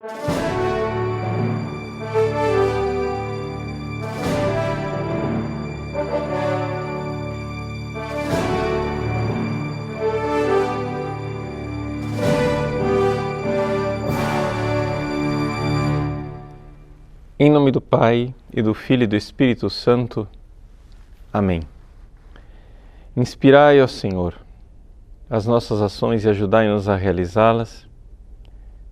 Em nome do Pai, e do Filho e do Espírito Santo. Amém. Inspirai, ó Senhor, as nossas ações e ajudai-nos a realizá-las,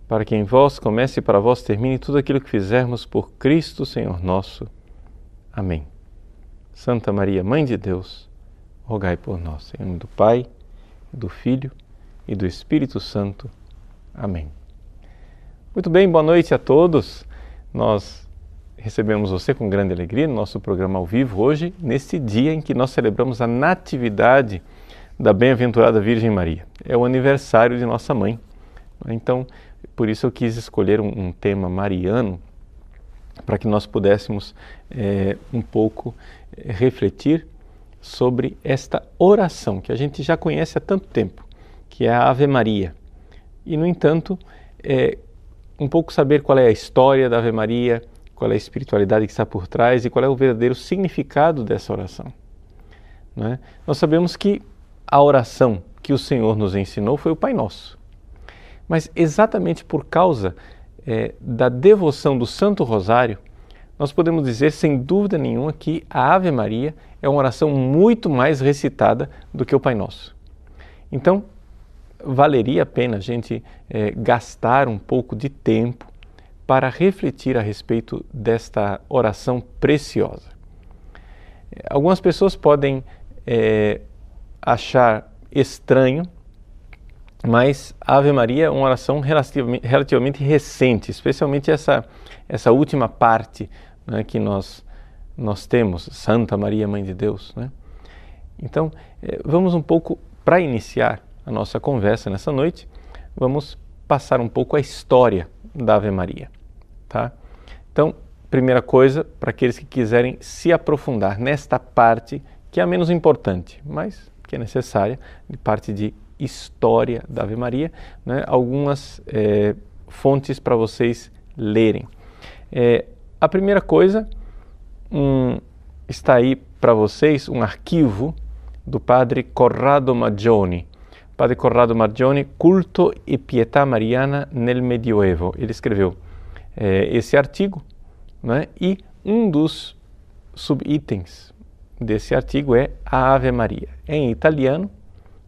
para que em vós comece e para vós termine tudo aquilo que fizermos por Cristo, Senhor nosso. Amém. Santa Maria, Mãe de Deus, rogai por nós. Em nome do Pai, do Filho e do Espírito Santo. Amém. Muito bem, boa noite a todos. Nós recebemos você com grande alegria no nosso programa ao vivo hoje, neste dia em que nós celebramos a natividade da bem-aventurada Virgem Maria. É o aniversário de nossa mãe. Então, por isso eu quis escolher um tema mariano para que nós pudéssemos um pouco refletir sobre esta oração que a gente já conhece há tanto tempo, que é a Ave Maria. E, no entanto, um pouco saber qual é a história da Ave Maria, qual é a espiritualidade que está por trás e qual é o verdadeiro significado dessa oração. Não é? Nós sabemos que a oração que o Senhor nos ensinou foi o Pai Nosso. Mas exatamente por causa da devoção do Santo Rosário, nós podemos dizer sem dúvida nenhuma que a Ave Maria é uma oração muito mais recitada do que o Pai Nosso. Então, valeria a pena a gente gastar um pouco de tempo para refletir a respeito desta oração preciosa. Algumas pessoas podem achar estranho, mas a Ave Maria é uma oração relativamente recente, especialmente essa última parte, né, que nós temos, Santa Maria, Mãe de Deus. Né? Então, vamos um pouco, para iniciar a nossa conversa nessa noite, vamos passar um pouco a história da Ave Maria. Tá? Então, primeira coisa, para aqueles que quiserem se aprofundar nesta parte, que é a menos importante, mas que é necessária, de parte de história da Ave Maria, né? Algumas fontes para vocês lerem. A primeira coisa, está aí para vocês um arquivo do padre Corrado Maggioni. Padre Corrado Maggioni, Culto e Pietà Mariana nel Medioevo. Ele escreveu esse artigo, né? E um dos subitens desse artigo é a Ave Maria. É em italiano,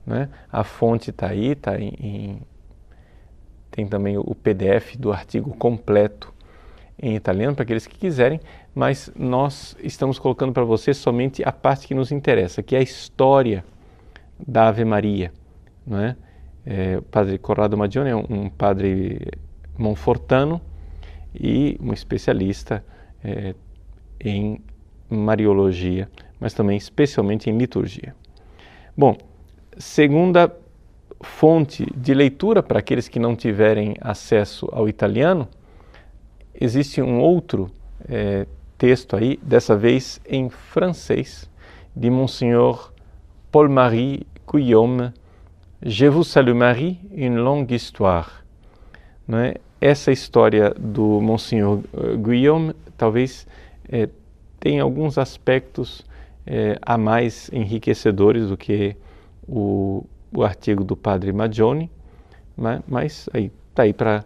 né? A fonte está aí, tem também o PDF do artigo completo em italiano para aqueles que quiserem, mas nós estamos colocando para você somente a parte que nos interessa, que é a história da Ave Maria. Né? O padre Corrado Maggioni é um padre monfortano e um especialista em Mariologia, mas também especialmente em liturgia. Bom, segunda fonte de leitura para aqueles que não tiverem acesso ao italiano, existe um outro texto aí, dessa vez em francês, de Monseigneur Paul-Marie Guillaume, Je vous salue Marie, une longue histoire. Não é? Essa história do Monseigneur Guillaume talvez tenha alguns aspectos a mais enriquecedores do que o artigo do padre Maggioni, mas está aí para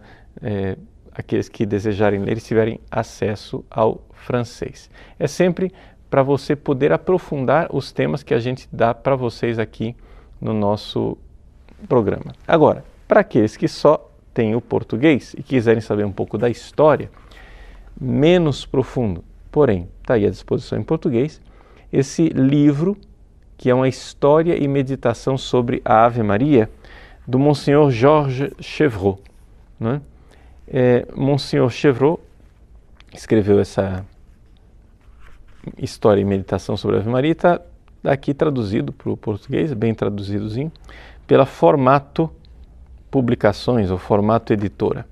aqueles que desejarem ler e tiverem acesso ao francês. É sempre para você poder aprofundar os temas que a gente dá para vocês aqui no nosso programa. Agora, para aqueles que só têm o português e quiserem saber um pouco da história, menos profundo, porém, está aí à disposição em português, esse livro, que é uma história e meditação sobre a Ave Maria, do Monseigneur Georges Chevreul. Né? Monseigneur Chevreul escreveu essa história e meditação sobre a Ave Maria, está aqui traduzido para o português, bem traduzidozinho, pela Formato Publicações, ou Formato Editora.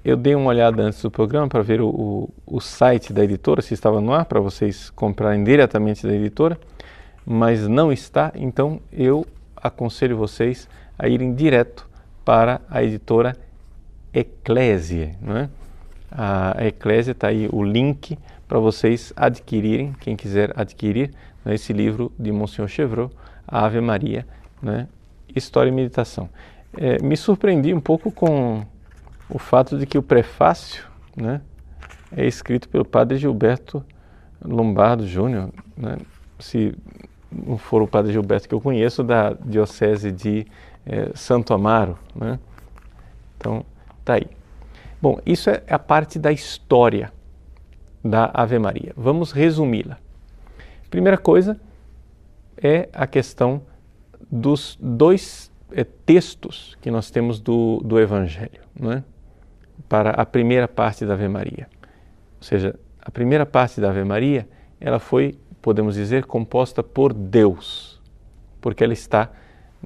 Eu dei uma olhada antes do programa para ver o site da editora, se estava no ar, para vocês comprarem diretamente da editora, mas não está, então eu aconselho vocês a irem direto para a editora Ecclesiae, não é? A Ecclesiae está aí o link para vocês adquirirem, quem quiser adquirir, né, esse livro de Monsignor Chevreul, a Ave Maria, né, História e Meditação. Me surpreendi um pouco com o fato de que o prefácio, né, é escrito pelo padre Gilberto Lombardo Júnior, né, se não for o padre Gilberto que eu conheço, da diocese de Santo Amaro, né? Então, tá aí. Bom, isso é a parte da história da Ave Maria. Vamos resumi-la. Primeira coisa é a questão dos dois textos que nós temos do Evangelho, né? Para a primeira parte da Ave Maria. Ou seja, a primeira parte da Ave Maria, ela foi, podemos dizer, composta por Deus, porque ela está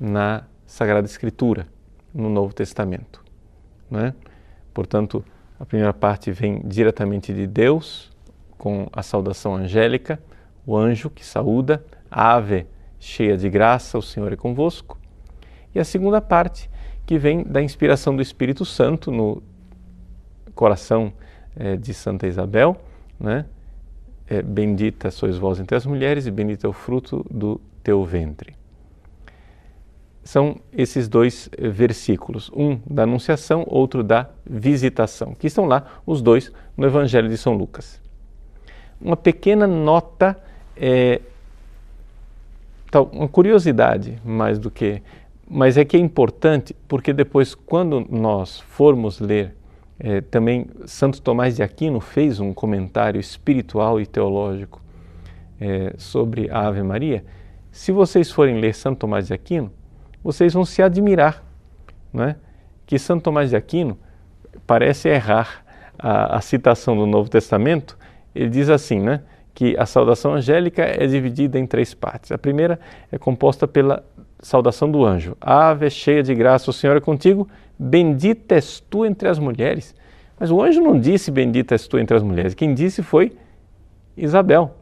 na Sagrada Escritura, no Novo Testamento, né? Portanto, a primeira parte vem diretamente de Deus, com a saudação angélica, o anjo que saúda, Ave, cheia de graça, o Senhor é convosco. E a segunda parte, que vem da inspiração do Espírito Santo no coração de Santa Isabel, né? Bendita sois vós entre as mulheres e bendito é o fruto do teu ventre. São esses dois versículos, um da Anunciação, outro da Visitação, que estão lá os dois no Evangelho de São Lucas. Uma pequena nota, uma curiosidade mais do que, mas é que é importante porque depois, quando nós formos ler, também Santo Tomás de Aquino fez um comentário espiritual e teológico sobre a Ave Maria. Se vocês forem ler Santo Tomás de Aquino, vocês vão se admirar, né? Que Santo Tomás de Aquino parece errar a citação do Novo Testamento. Ele diz assim, né, que a saudação angélica é dividida em três partes. A primeira é composta pela saudação do anjo. Ave, cheia de graça, o Senhor é contigo, bendita és tu entre as mulheres. Mas o anjo não disse bendita és tu entre as mulheres. Quem disse foi Isabel.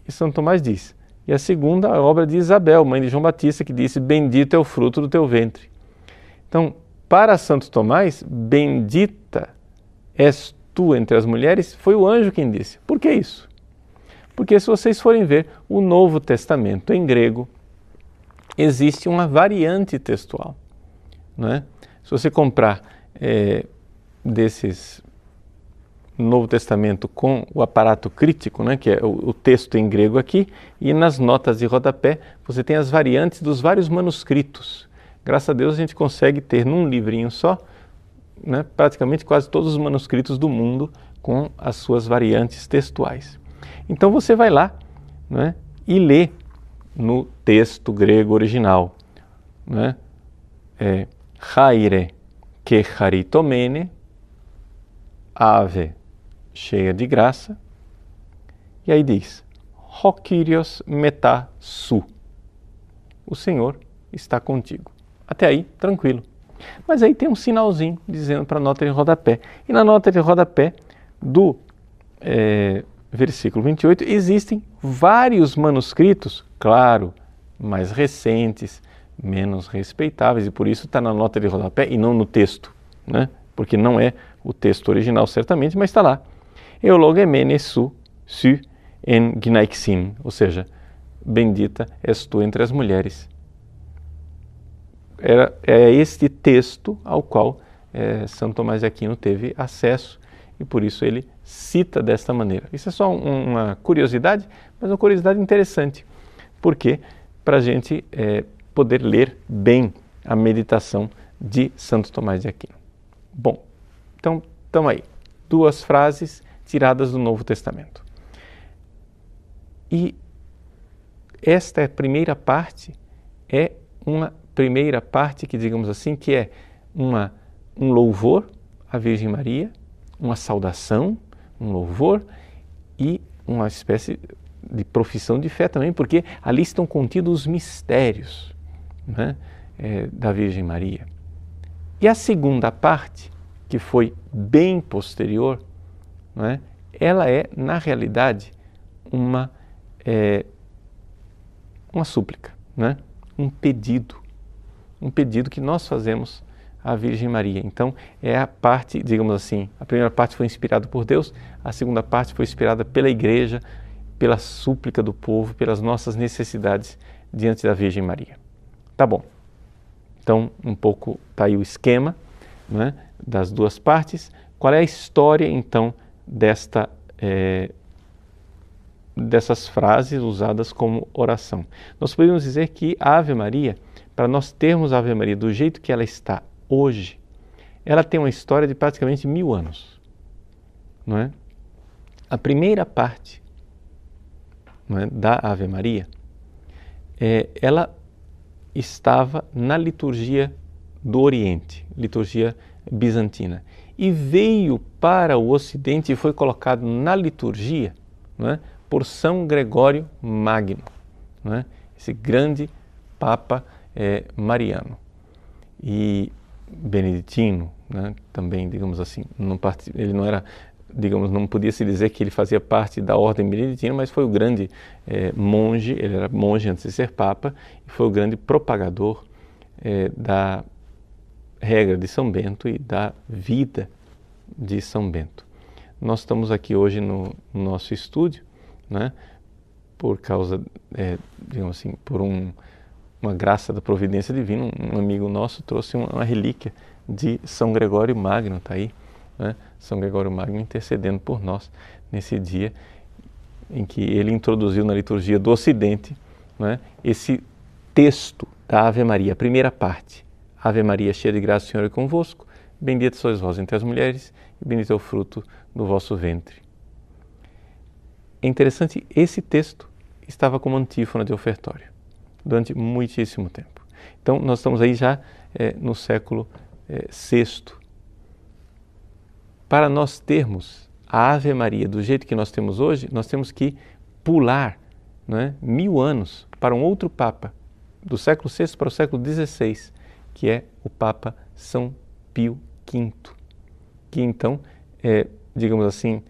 E Santo Tomás diz. E a segunda, a obra de Isabel, mãe de João Batista, que disse bendito é o fruto do teu ventre. Então, para Santo Tomás, bendita és tu entre as mulheres, foi o anjo quem disse. Por que isso? Porque se vocês forem ver o Novo Testamento em grego, existe uma variante textual, não é? Se você comprar desses Novo Testamento com o aparato crítico, né, que é o texto em grego aqui, e nas notas de rodapé você tem as variantes dos vários manuscritos. Graças a Deus a gente consegue ter num livrinho só, né, praticamente quase todos os manuscritos do mundo com as suas variantes textuais. Então você vai lá, né, e lê no texto grego original, né, Chaire que charitomene, ave cheia de graça, e aí diz, Ho Kyrios meta su, o Senhor está contigo. Até aí, tranquilo. Mas aí tem um sinalzinho dizendo para a nota de rodapé. E na nota de rodapé do versículo 28 existem vários manuscritos, claro, mais recentes, menos respeitáveis, e por isso está na nota de rodapé e não no texto, né? Porque não é o texto original certamente, mas está lá. Eulogemene su en gnaixin, ou seja, bendita és tu entre as mulheres. É este texto ao qual São Tomás de Aquino teve acesso e por isso ele cita desta maneira. Isso é só uma curiosidade, mas uma curiosidade interessante, porque para a gente poder ler bem a meditação de Santo Tomás de Aquino. Bom, então estamos aí, duas frases tiradas do Novo Testamento. E esta primeira parte é uma primeira parte que, digamos assim, que é um louvor à Virgem Maria, uma saudação, um louvor e uma espécie de profissão de fé também, porque ali estão contidos os mistérios, né, da Virgem Maria. E a segunda parte, que foi bem posterior, né, ela é, na realidade, uma súplica, né, um pedido que nós fazemos à Virgem Maria. Então, é a parte, digamos assim, a primeira parte foi inspirada por Deus, a segunda parte foi inspirada pela Igreja, pela súplica do povo, pelas nossas necessidades diante da Virgem Maria. Tá bom. Então, um pouco está aí o esquema, né, das duas partes. Qual é a história, então, dessas frases usadas como oração? Nós podemos dizer que a Ave Maria, para nós termos a Ave Maria do jeito que ela está hoje, ela tem uma história de praticamente 1000 anos. Não é? A primeira parte, não é, da Ave Maria, ela estava na liturgia do Oriente, liturgia bizantina, e veio para o Ocidente e foi colocado na liturgia, não é, por São Gregório Magno, não é, esse grande Papa mariano. E beneditino, né, também, digamos assim, ele não era, digamos, não podia se dizer que ele fazia parte da ordem beneditina, mas foi o grande monge, ele era monge antes de ser Papa, e foi o grande propagador da regra de São Bento e da vida de São Bento. Nós estamos aqui hoje no nosso estúdio, né, por causa, digamos assim, por uma graça da providência divina. Um amigo nosso trouxe uma relíquia de São Gregório Magno, está aí, né? São Gregório Magno intercedendo por nós nesse dia em que ele introduziu na liturgia do Ocidente, né, esse texto da Ave Maria, a primeira parte. Ave Maria, cheia de graça, o Senhor é convosco, bendita sois vós entre as mulheres e bendito é o fruto do vosso ventre. É interessante, esse texto estava como antífona de ofertório durante muitíssimo tempo. Então, nós estamos aí já no século VI. Para nós termos a Ave Maria do jeito que nós temos hoje, nós temos que pular, não é, 1000 anos para um outro Papa, do século VI para o século XVI, que é o Papa São Pio V, que então, digamos assim,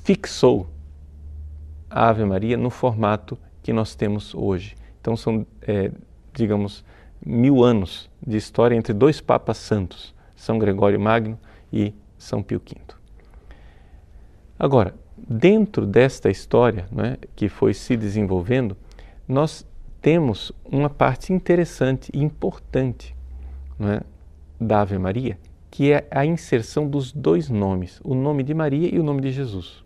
fixou a Ave Maria no formato que nós temos hoje. Então são, digamos, 1000 anos de história entre dois papas santos, São Gregório Magno e São Pio V. Agora, dentro desta história, né, que foi se desenvolvendo, nós temos uma parte interessante e importante, né, da Ave Maria, que é a inserção dos dois nomes, o nome de Maria e o nome de Jesus.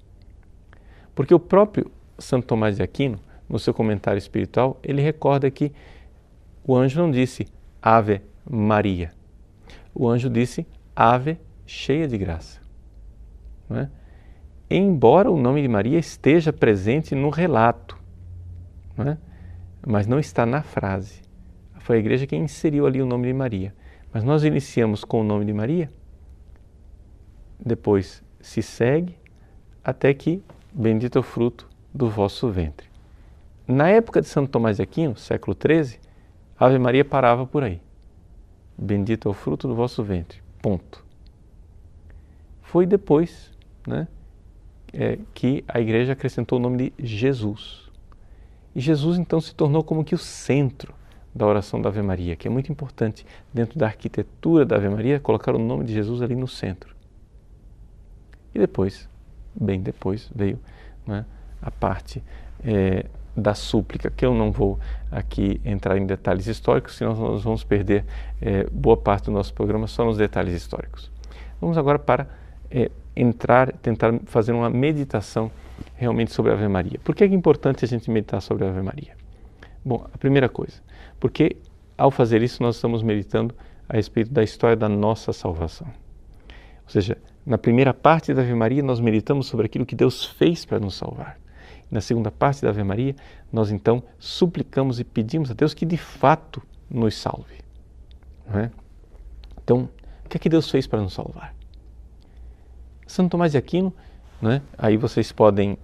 Porque o próprio Santo Tomás de Aquino, no seu comentário espiritual, ele recorda que o anjo não disse Ave Maria. O anjo disse Ave cheia de graça. Não é? Embora o nome de Maria esteja presente no relato, não é? Mas não está na frase. Foi a igreja quem inseriu ali o nome de Maria. Mas nós iniciamos com o nome de Maria, depois se segue até que bendito é o fruto do vosso ventre. Na época de Santo Tomás de Aquino, século XIII, a Ave Maria parava por aí. Bendito é o fruto do vosso ventre. Ponto. Foi depois, né, que a igreja acrescentou o nome de Jesus. E Jesus então se tornou como que o centro da oração da Ave Maria, que é muito importante dentro da arquitetura da Ave Maria, colocar o nome de Jesus ali no centro. E depois, bem depois, veio, né, a parte da súplica, que eu não vou aqui entrar em detalhes históricos, senão nós vamos perder boa parte do nosso programa só nos detalhes históricos. Vamos agora para tentar fazer uma meditação realmente sobre a Ave Maria. Por que é importante a gente meditar sobre a Ave Maria? Bom, a primeira coisa, porque ao fazer isso nós estamos meditando a respeito da história da nossa salvação. Ou seja, na primeira parte da Ave Maria nós meditamos sobre aquilo que Deus fez para nos salvar. Na segunda parte da Ave Maria, nós então suplicamos e pedimos a Deus que de fato nos salve. Não é? Então, o que é que Deus fez para nos salvar? Santo Tomás de Aquino, né? Aí vocês podem,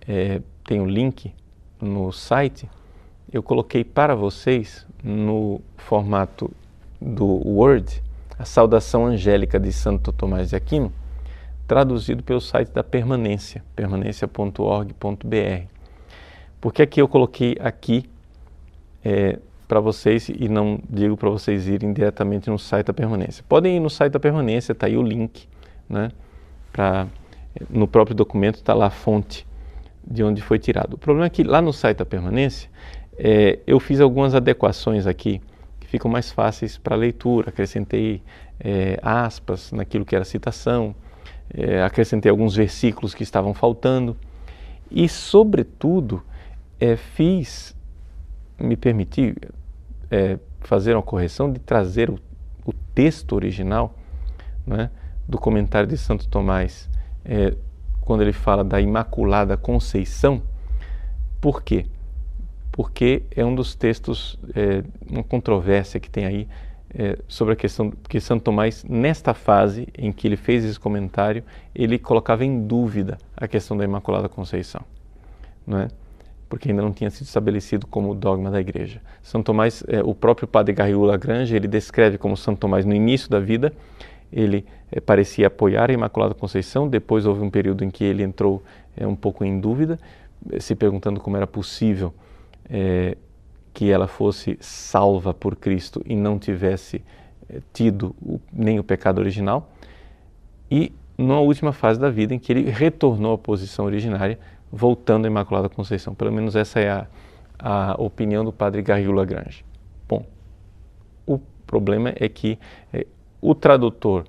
tem um link no site, eu coloquei para vocês no formato do Word, a saudação angélica de Santo Tomás de Aquino, traduzido pelo site da Permanência, permanência.org.br. Por que é que eu coloquei aqui para vocês e não digo para vocês irem diretamente no site da Permanência. Podem ir no site da Permanência, está aí o link, né? No próprio documento está lá a fonte de onde foi tirado. O problema é que lá no site da Permanência eu fiz algumas adequações aqui que ficam mais fáceis para leitura. Acrescentei aspas naquilo que era citação, acrescentei alguns versículos que estavam faltando e, sobretudo, me permiti fazer uma correção de trazer o texto original, né, do comentário de Santo Tomás, quando ele fala da Imaculada Conceição. Por quê? Porque é um dos textos, uma controvérsia que tem aí sobre a questão, porque Santo Tomás, nesta fase em que ele fez esse comentário, ele colocava em dúvida a questão da Imaculada Conceição, não é? Porque ainda não tinha sido estabelecido como dogma da Igreja. Santo Tomás, o próprio Padre Garrigou-Lagrange, ele descreve como Santo Tomás no início da vida, ele parecia apoiar a Imaculada Conceição. Depois houve um período em que ele entrou um pouco em dúvida, se perguntando como era possível que ela fosse salva por Cristo e não tivesse tido nem o pecado original. E na última fase da vida em que ele retornou à posição originária, voltando à Imaculada Conceição. Pelo menos essa é a opinião do Padre Garrigou-Lagrange. Bom, o problema é que o tradutor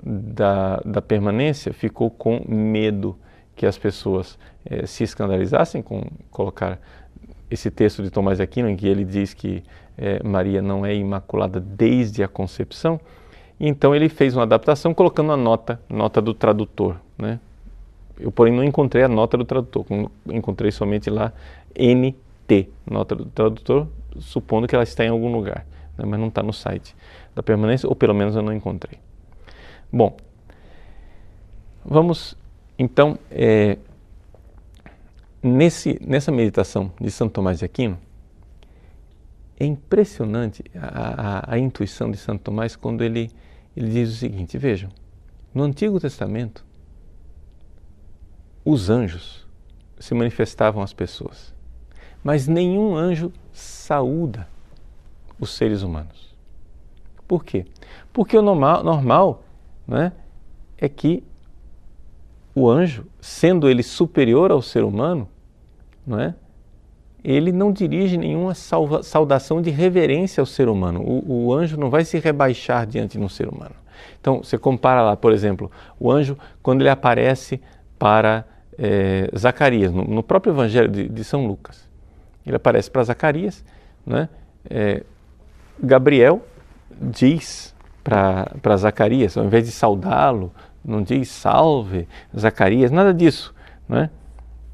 da Permanência ficou com medo que as pessoas se escandalizassem com colocar esse texto de Tomás de Aquino, em que ele diz que Maria não é imaculada desde a concepção. E então ele fez uma adaptação colocando a nota do tradutor, né? Eu, porém, não encontrei a nota do tradutor, encontrei somente lá NT, nota do tradutor, supondo que ela está em algum lugar, né? Mas não está no site da Permanência, ou pelo menos eu não encontrei. Bom, vamos então, nessa meditação de Santo Tomás de Aquino, é impressionante a intuição de Santo Tomás quando ele diz o seguinte: vejam, no Antigo Testamento, os anjos se manifestavam às pessoas, mas nenhum anjo saúda os seres humanos. Por quê? Porque o normal, né, é que o anjo, sendo ele superior ao ser humano, não é, ele não dirige nenhuma saudação de reverência ao ser humano. O anjo não vai se rebaixar diante de um ser humano. Então, você compara lá, por exemplo, o anjo, quando ele aparece para Zacarias, no próprio Evangelho de São Lucas. Ele aparece para Zacarias, né? Gabriel diz para Zacarias, ao invés de saudá-lo, não diz salve Zacarias, nada disso, né?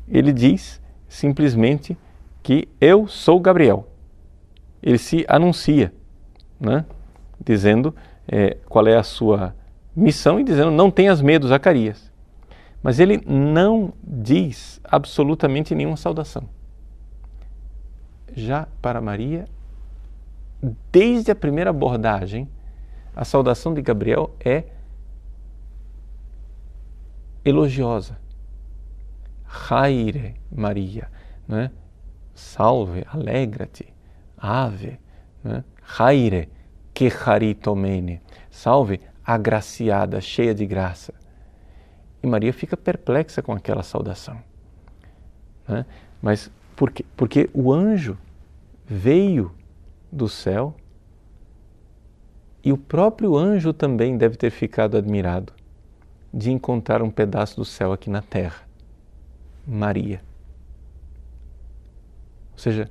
Ele diz simplesmente que eu sou Gabriel. Ele se anuncia, né? Dizendo qual é a sua missão e dizendo: não tenhas medo, Zacarias. Mas ele não diz absolutamente nenhuma saudação. Já para Maria, desde a primeira abordagem, a saudação de Gabriel é elogiosa. Haire Maria, né? Salve, alegra-te, ave, né? Haire, que charitomene, salve, agraciada, cheia de graça. E Maria fica perplexa com aquela saudação, né? Mas por quê? Porque o anjo veio do céu e o próprio anjo também deve ter ficado admirado de encontrar um pedaço do céu aqui na terra, Maria. Ou seja,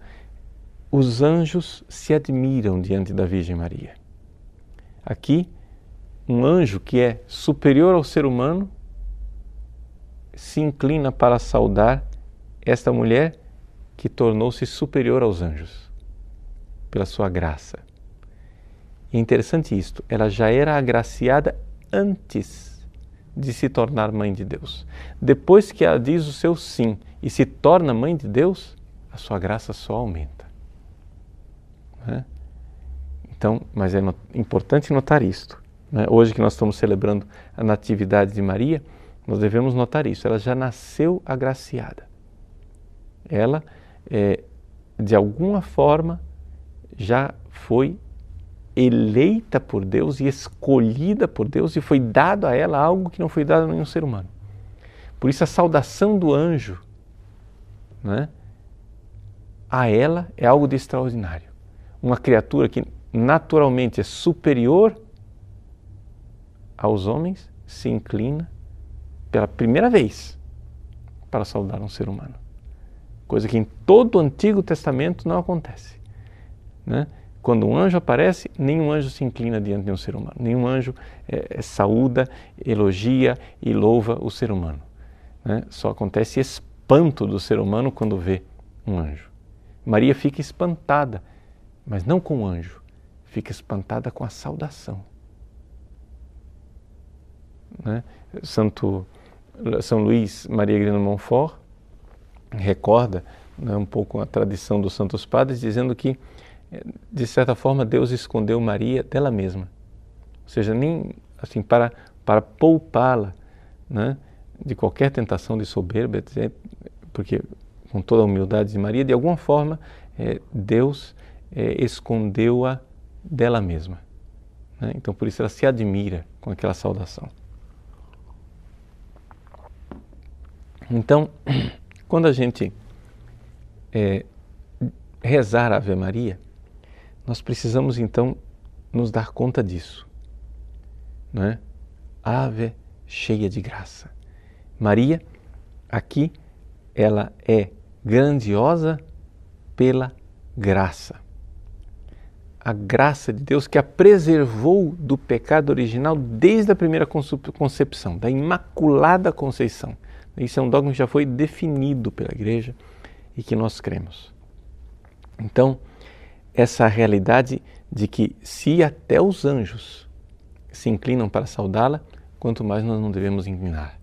os anjos se admiram diante da Virgem Maria. Aqui, um anjo que é superior ao ser humano se inclina para saudar esta mulher que tornou-se superior aos anjos pela sua graça. E é interessante isto, ela já era agraciada antes de se tornar mãe de Deus. Depois que ela diz o seu sim e se torna mãe de Deus, a sua graça só aumenta, né? Então, mas é importante notar isto, né? Hoje que nós estamos celebrando a Natividade de Maria, nós devemos notar isso. Ela já nasceu agraciada. Ela, de alguma forma, já foi eleita por Deus e escolhida por Deus, e foi dado a ela algo que não foi dado a nenhum ser humano. Por isso a saudação do anjo, né, a ela é algo de extraordinário. Uma criatura que naturalmente é superior aos homens se inclina pela primeira vez para saudar um ser humano. Coisa que em todo o Antigo Testamento não acontece, né? Quando um anjo aparece, nenhum anjo se inclina diante de um ser humano. Nenhum anjo saúda, elogia e louva o ser humano, né? Só acontece espanto do ser humano quando vê um anjo. Maria fica espantada, mas não com o anjo, fica espantada com a saudação, né? São Luís Maria Grignon de Montfort recorda, né, um pouco a tradição dos Santos Padres, dizendo que, de certa forma, Deus escondeu Maria dela mesma. Ou seja, nem assim, para poupá-la, né, de qualquer tentação de soberba, etc., porque com toda a humildade de Maria, de alguma forma, Deus escondeu-a dela mesma, né? Então, por isso ela se admira com aquela saudação. Então, quando a gente rezar a Ave Maria, nós precisamos então nos dar conta disso, né? Ave cheia de graça. Maria, aqui, ela é grandiosa pela graça. A graça de Deus que a preservou do pecado original desde a primeira concepção, da Imaculada Conceição. Isso é um dogma que já foi definido pela Igreja e que nós cremos. Então, essa realidade de que se até os anjos se inclinam para saudá-la, quanto mais nós não devemos inclinar,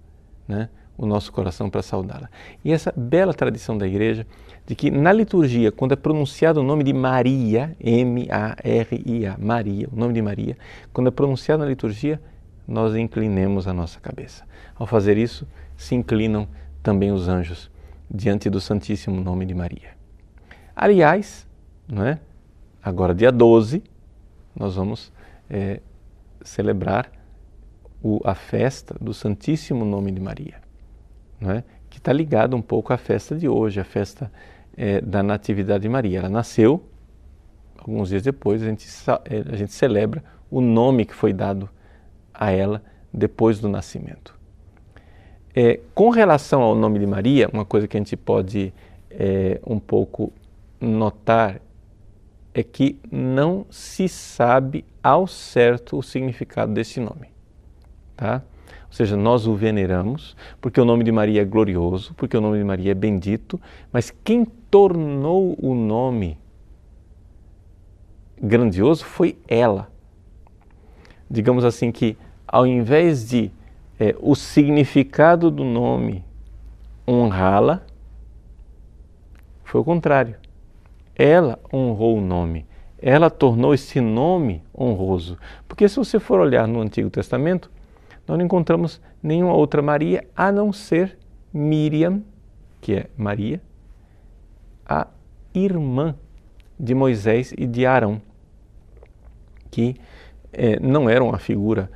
né, o nosso coração para saudá-la. E essa bela tradição da Igreja de que na liturgia, quando é pronunciado o nome de Maria, M-A-R-I-A, Maria, o nome de Maria, quando é pronunciado na liturgia, nós inclinemos a nossa cabeça. Ao fazer isso, se inclinam também os anjos diante do Santíssimo Nome de Maria. Aliás, não é? Agora dia 12, nós vamos celebrar a festa do Santíssimo Nome de Maria, não é? Que está ligado um pouco à festa de hoje, a festa da Natividade de Maria. Ela nasceu, alguns dias depois a gente celebra o nome que foi dado a ela depois do nascimento. Com relação ao nome de Maria, uma coisa que a gente pode um pouco notar é que não se sabe ao certo o significado desse nome, tá? Ou seja, nós o veneramos porque o nome de Maria é glorioso, porque o nome de Maria é bendito, mas quem tornou o nome grandioso foi ela. Digamos assim que ao invés de o significado do nome honrá-la, foi o contrário. Ela honrou o nome, ela tornou esse nome honroso. Porque se você for olhar no Antigo Testamento, nós não encontramos nenhuma outra Maria a não ser Miriam, que é Maria, a irmã de Moisés e de Arão, que não era uma figura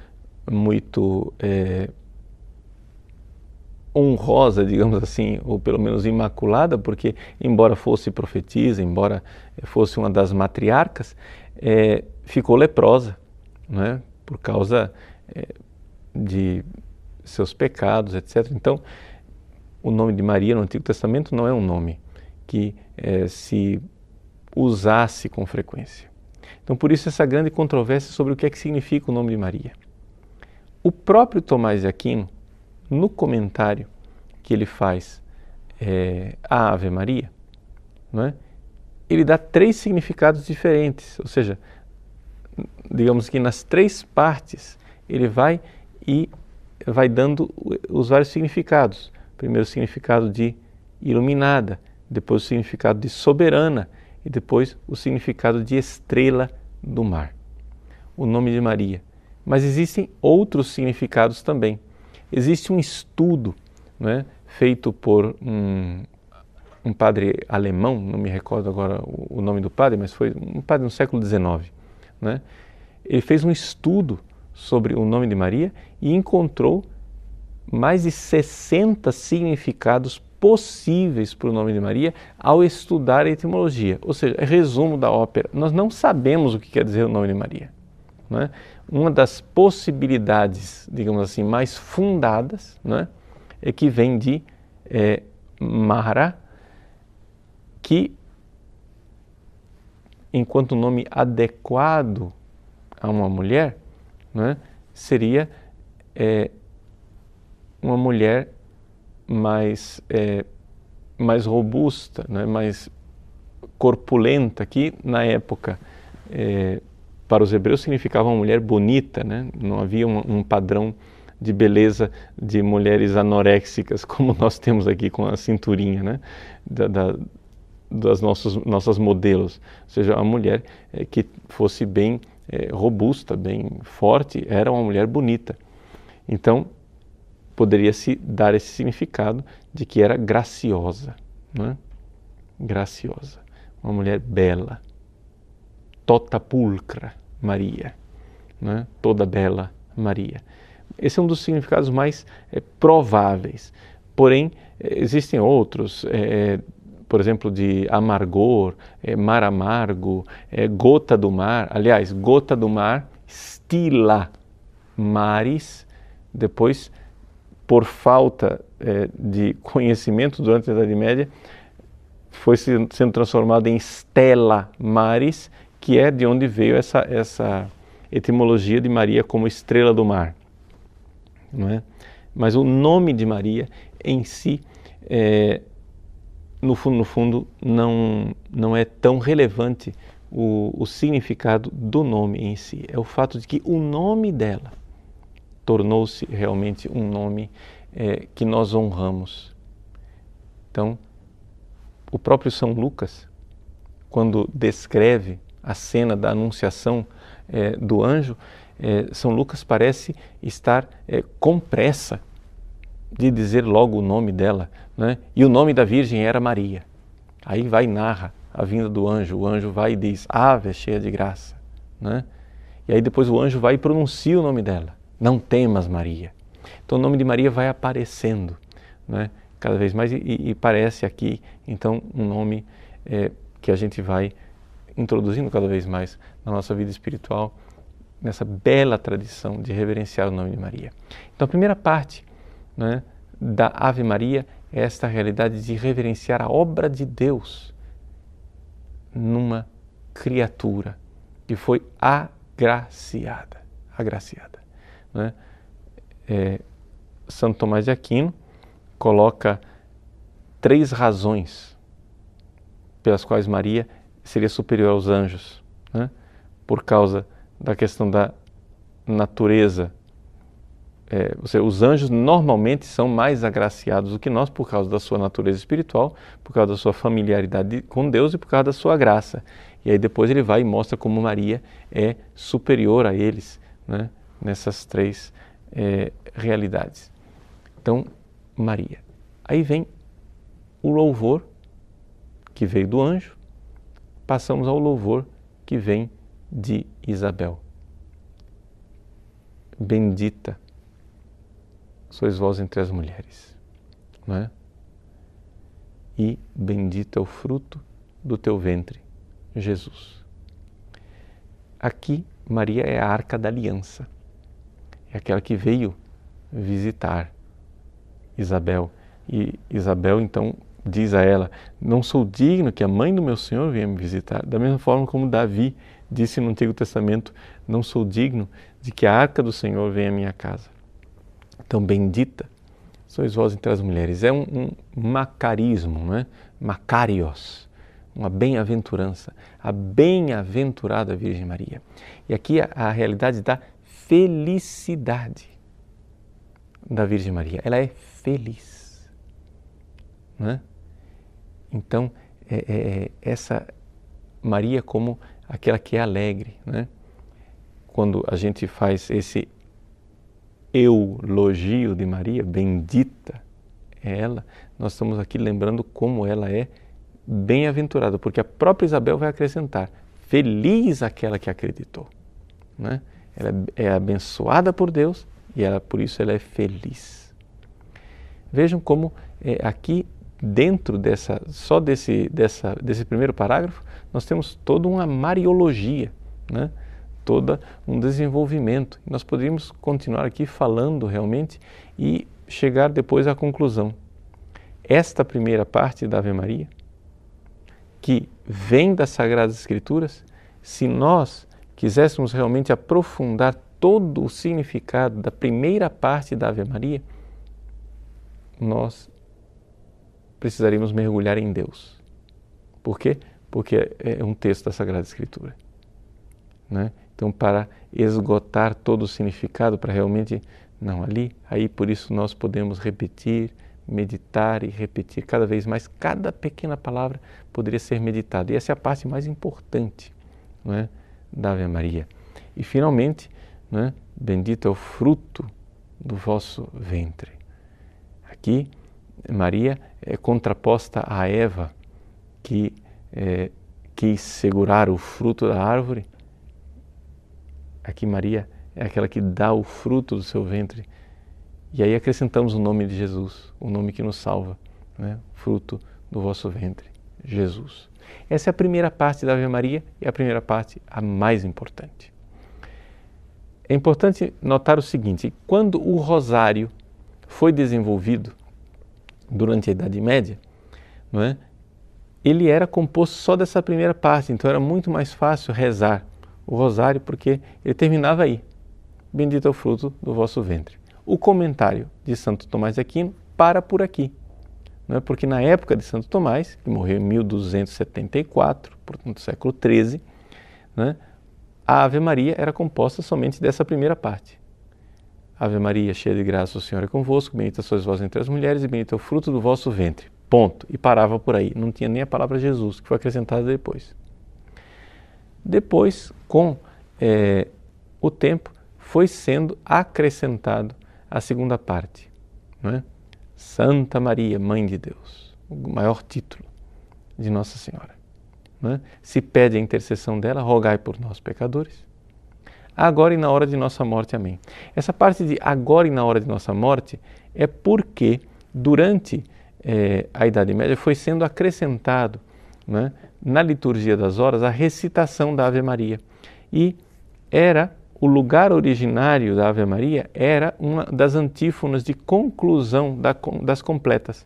muito honrosa, digamos assim, ou pelo menos imaculada, porque embora fosse profetisa, embora fosse uma das matriarcas, ficou leprosa, não é? Por causa de seus pecados, etc. Então, o nome de Maria no Antigo Testamento não é um nome que se usasse com frequência. Então, por isso essa grande controvérsia sobre o que é que significa o nome de Maria. O próprio Tomás de Aquino, no comentário que ele faz à Ave Maria, não é? Ele dá 3 significados diferentes, ou seja, digamos que nas 3 partes ele vai dando os vários significados. Primeiro o significado de iluminada, depois o significado de soberana e depois o significado de estrela do mar. O nome de Maria. Mas existem outros significados também. Existe um estudo, não é, feito por um um padre alemão, não me recordo agora o nome do padre, mas foi um padre no século XIX, né? Ele fez um estudo sobre o nome de Maria e encontrou mais de 60 significados possíveis para o nome de Maria ao estudar a etimologia. Ou seja, resumo da ópera, nós não sabemos o que quer dizer o nome de Maria, né? Uma das possibilidades, digamos assim, mais fundadas, né, é que vem de Mara, que, enquanto nome adequado a uma mulher, né, seria uma mulher mais robusta, né, mais corpulenta, que na época para os hebreus significava uma mulher bonita, né? Não havia um padrão de beleza de mulheres anoréxicas como nós temos aqui com a cinturinha, né? Das nossas modelos. Ou seja, a mulher que fosse bem robusta, bem forte, era uma mulher bonita. Então, poderia-se dar esse significado de que era graciosa, né? Graciosa, uma mulher bela. Tota pulcra Maria, né? Toda bela Maria. Esse é um dos significados mais prováveis. Porém, existem outros, por exemplo, de amargor, mar amargo, gota do mar. Aliás, gota do mar, stilla maris. Depois, por falta de conhecimento durante a Idade Média, foi sendo transformado em stella maris, que é de onde veio essa etimologia de Maria como estrela do mar, não é? Mas o nome de Maria em si, no fundo, não é tão relevante o significado do nome em si. É o fato de que o nome dela tornou-se realmente um nome que nós honramos. Então, o próprio São Lucas, quando descreve a cena da anunciação do anjo, São Lucas parece estar com pressa de dizer logo o nome dela, né? E o nome da Virgem era Maria. Aí vai e narra a vinda do anjo. O anjo vai e diz, Ave, cheia de graça, né? E aí depois o anjo vai e pronuncia o nome dela. Não temas, Maria. Então o nome de Maria vai aparecendo, né, cada vez mais e parece aqui, então, um nome que a gente vai introduzindo cada vez mais na nossa vida espiritual, nessa bela tradição de reverenciar o nome de Maria. Então a primeira parte, né, da Ave Maria é esta realidade de reverenciar a obra de Deus numa criatura que foi agraciada, né? Santo Tomás de Aquino coloca 3 razões pelas quais Maria seria superior aos anjos, né? Por causa da questão da natureza. Ou seja, os anjos normalmente são mais agraciados do que nós por causa da sua natureza espiritual, por causa da sua familiaridade com Deus e por causa da sua graça. E aí depois ele vai e mostra como Maria é superior a eles, né? Nessas 3 realidades. Então, Maria. Aí vem o louvor que veio do anjo, passamos ao louvor que vem de Isabel. Bendita sois vós entre as mulheres, não é? E bendito é o fruto do teu ventre, Jesus. Aqui, Maria é a arca da aliança, é aquela que veio visitar Isabel. E Isabel, então, diz a ela, não sou digno que a mãe do meu Senhor venha me visitar. Da mesma forma como Davi disse no Antigo Testamento, não sou digno de que a arca do Senhor venha à minha casa. Então, bendita sois vós entre as mulheres. É um macarismo, não é? Macarios, uma bem-aventurança. A bem-aventurada Virgem Maria. E aqui a realidade da felicidade da Virgem Maria. Ela é feliz, não é? Então, essa Maria como aquela que é alegre, né? Quando a gente faz esse eulogio de Maria, bendita é ela, nós estamos aqui lembrando como ela é bem-aventurada, porque a própria Isabel vai acrescentar, feliz aquela que acreditou, né? Ela é abençoada por Deus e por isso ela é feliz. Vejam como aqui dentro desse primeiro parágrafo, nós temos toda uma mariologia, né? Todo um desenvolvimento. Nós poderíamos continuar aqui falando realmente e chegar depois à conclusão. Esta primeira parte da Ave Maria, que vem das Sagradas Escrituras, se nós quiséssemos realmente aprofundar todo o significado da primeira parte da Ave Maria, nós precisaríamos mergulhar em Deus. Por quê? Porque é um texto da Sagrada Escritura, né? Então, para esgotar todo o significado, para realmente, aí por isso nós podemos repetir, meditar e repetir cada vez mais, cada pequena palavra poderia ser meditada. E essa é a parte mais importante, não é, da Ave Maria. E finalmente, né, bendito é o fruto do vosso ventre. Aqui, Maria é contraposta a Eva, que quis segurar o fruto da árvore. Aqui Maria é aquela que dá o fruto do seu ventre. E aí acrescentamos o nome de Jesus, o nome que nos salva, né? Fruto do vosso ventre, Jesus. Essa é a primeira parte da Ave Maria e a primeira parte a mais importante. É importante notar o seguinte, quando o rosário foi desenvolvido durante a Idade Média, não é? Ele era composto só dessa primeira parte, então era muito mais fácil rezar o rosário porque ele terminava aí. Bendito é o fruto do vosso ventre. O comentário de Santo Tomás de Aquino para por aqui, não é? Porque na época de Santo Tomás, que morreu em 1274, portanto século XIII, né, a Ave Maria era composta somente dessa primeira parte. Ave Maria, cheia de graça, o Senhor é convosco, bendita sois vós entre as mulheres e bendito é o fruto do vosso ventre. Ponto. E parava por aí. Não tinha nem a palavra Jesus, que foi acrescentada depois. Depois, com o tempo, foi sendo acrescentado a segunda parte, não é? Santa Maria, Mãe de Deus, o maior título de Nossa Senhora, não é? Se pede a intercessão dela, rogai por nós, pecadores, agora e na hora de nossa morte. Amém. Essa parte de agora e na hora de nossa morte é porque durante a Idade Média foi sendo acrescentado, né, na liturgia das horas a recitação da Ave Maria. E o lugar originário da Ave Maria era uma das antífonas de conclusão das completas.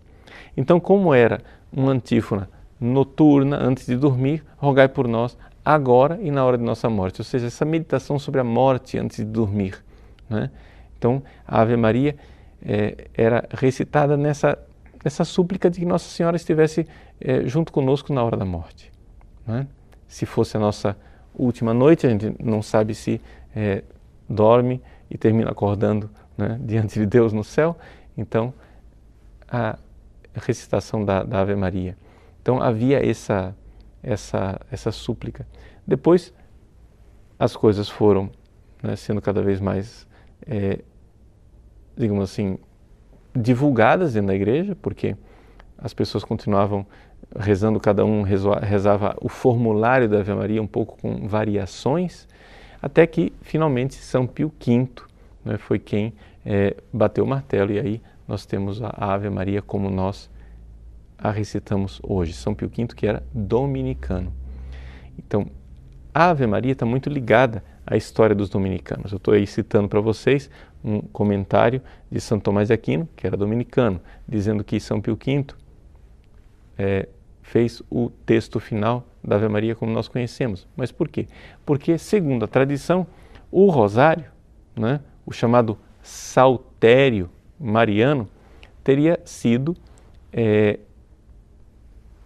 Então, como era uma antífona noturna, antes de dormir, rogai por nós agora e na hora de nossa morte. Ou seja, essa meditação sobre a morte antes de dormir, né? Então, a Ave Maria era recitada nessa súplica de que Nossa Senhora estivesse junto conosco na hora da morte, né? Se fosse a nossa última noite, a gente não sabe se dorme e termina acordando, né, diante de Deus no céu. Então, a recitação da Ave Maria. Então, havia essa súplica. Depois, as coisas foram, né, sendo cada vez mais, digamos assim, divulgadas dentro da igreja, porque as pessoas continuavam rezando, cada um rezava o formulário da Ave Maria um pouco com variações, até que finalmente São Pio V, né, foi quem bateu o martelo, e aí nós temos a Ave Maria como nós a recitamos hoje. São Pio V, que era dominicano. Então, a Ave Maria está muito ligada à história dos dominicanos. Eu estou aí citando para vocês um comentário de Santo Tomás de Aquino, que era dominicano, dizendo que São Pio V fez o texto final da Ave Maria como nós conhecemos. Mas por quê? Porque, segundo a tradição, o rosário, né, o chamado saltério mariano, teria sido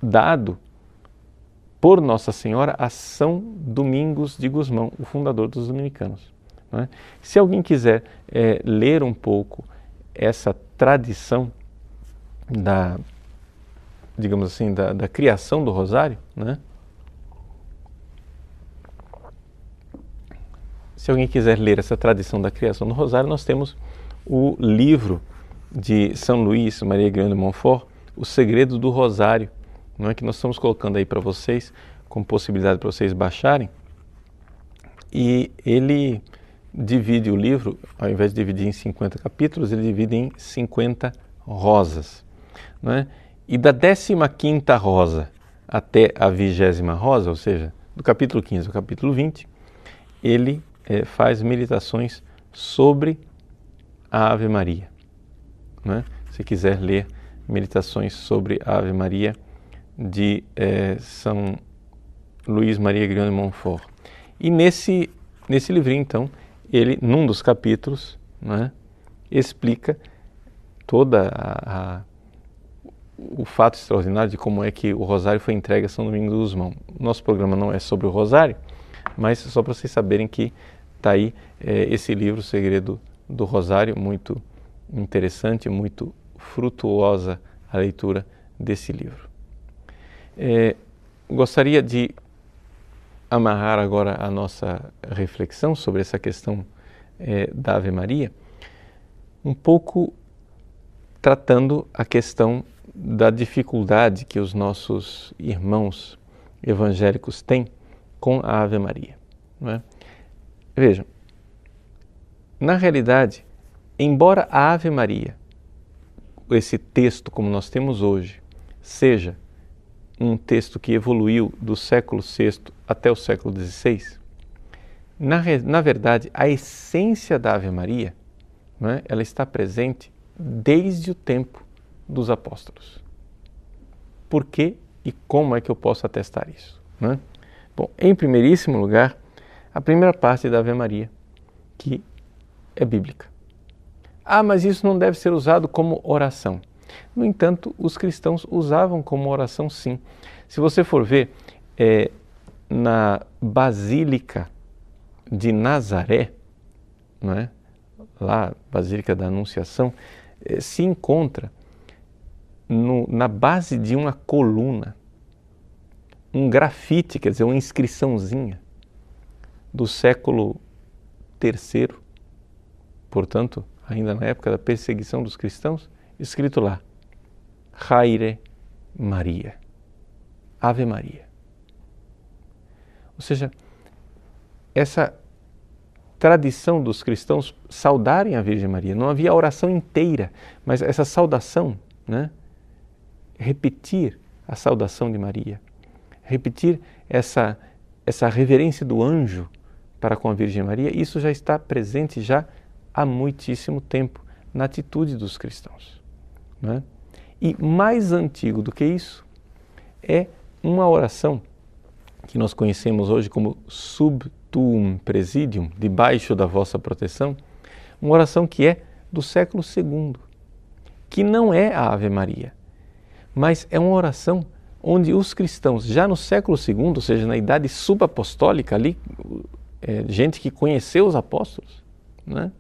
dado por Nossa Senhora a São Domingos de Gusmão, o fundador dos dominicanos, né? Se alguém quiser ler um pouco essa tradição digamos assim, da criação do rosário, né? Se alguém quiser ler essa tradição da criação do rosário, nós temos o livro de São Luís Maria Grignon de Montfort, O Segredo do Rosário, não é, que nós estamos colocando aí para vocês, com possibilidade para vocês baixarem. E ele divide o livro, ao invés de dividir em 50 capítulos, ele divide em 50 rosas, não é? E da 15ª rosa até a 20ª rosa, ou seja, do capítulo 15 ao capítulo 20, ele faz meditações sobre a Ave Maria, não é? Se quiser ler meditações sobre a Ave Maria de São Luís Maria Grignon de Montfort. E nesse livrinho, então, ele, num dos capítulos, né, explica toda o fato extraordinário de como é que o Rosário foi entregue a São Domingos de Gusmão. Nosso programa não é sobre o Rosário, mas só para vocês saberem que está aí esse livro, O Segredo do Rosário, muito interessante, muito frutuosa a leitura desse livro. Gostaria de amarrar agora a nossa reflexão sobre essa questão da Ave Maria, um pouco tratando a questão da dificuldade que os nossos irmãos evangélicos têm com a Ave Maria, não é? Vejam, na realidade, embora a Ave Maria, esse texto como nós temos hoje, seja um texto que evoluiu do século VI até o século XVI, na verdade, a essência da Ave Maria, não é, ela está presente desde o tempo dos apóstolos. Por que e como é que eu posso atestar isso, não é? Bom, em primeiríssimo lugar, a primeira parte da Ave Maria, que é bíblica. Mas isso não deve ser usado como oração. No entanto, os cristãos usavam como oração, sim. Se você for ver, na Basílica de Nazaré, não é? Lá, Basílica da Anunciação, se encontra na base de uma coluna um grafite, quer dizer, uma inscriçãozinha do século III, portanto, ainda na época da perseguição dos cristãos, escrito lá, Haire Maria, Ave Maria. Ou seja, essa tradição dos cristãos saudarem a Virgem Maria, não havia oração inteira, mas essa saudação, né? Repetir a saudação de Maria, repetir essa reverência do anjo para com a Virgem Maria, isso já está presente já há muitíssimo tempo na atitude dos cristãos, né? E mais antigo do que isso é uma oração que nós conhecemos hoje como Sub Tuum Presidium, debaixo da vossa proteção, uma oração que é do século II, que não é a Ave Maria, mas é uma oração onde os cristãos, já no século II, ou seja, na idade subapostólica ali, gente que conheceu os apóstolos, né,